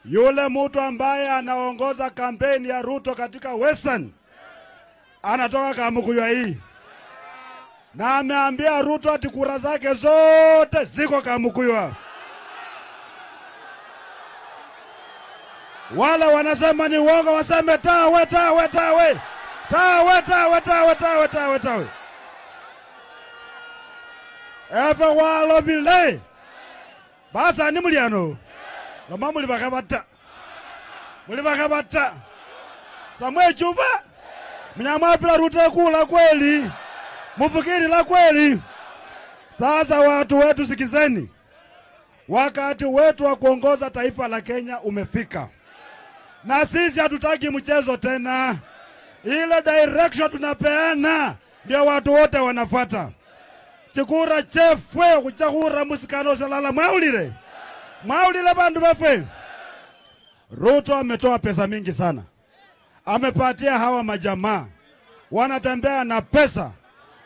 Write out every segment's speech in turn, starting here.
Yule mtu ambaye anaongoza kampeni ya Ruto katika Western anatoka Kamukuywa hii, na ameambia Ruto ati kura zake zote ziko Kamukuywa. Wale wanasema ni uongo waseme tawe tawe tawe tawe tawe tawe tawe tawe tawe. Efe walo bile basa ni muliano loma mulibakabata Samwe Chuba mnyamapila Ruto kula kweli, mufikiri la kweli. Sasa watu wetu sikizeni, wakati wetu wa kuongoza taifa la Kenya umefika, na sisi hatutaki mchezo tena. Ile direction tunapeana ndio watu wote wanafuata. Chikura chefwe kuchakura musikano salala maulile bandu bafe. Ruto ametoa pesa mingi sana, amepatia hawa majamaa, wanatembea na pesa,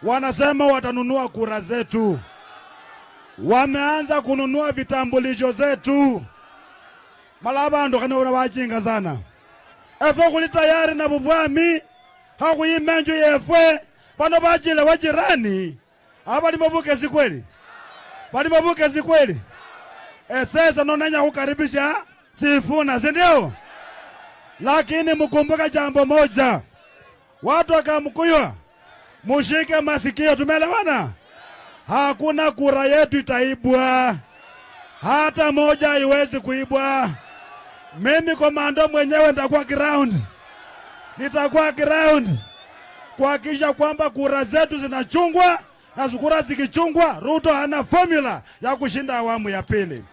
wanasema watanunua kura zetu, wameanza kununua vitambulisho zetu. Malabandu kana wachinga sana. Efe kuli tayari na bubwami hakuyimenju yefwe pano bachile wajirani. Abali mabuke si kweli? Bali mabuke si kweli? Sasa nonenya kukaribisha Sifuna, si ndio? Lakini mkumbuka jambo moja, watu wa Kamukuywa mushike masikio, tumeelewana? Hakuna kura yetu itaibwa, hata moja haiwezi kuibwa. Mimi komando mwenyewe nitakuwa ground kuhakikisha kwamba kura zetu zinachungwa, na kura zikichungwa Ruto hana formula ya kushinda awamu ya pili.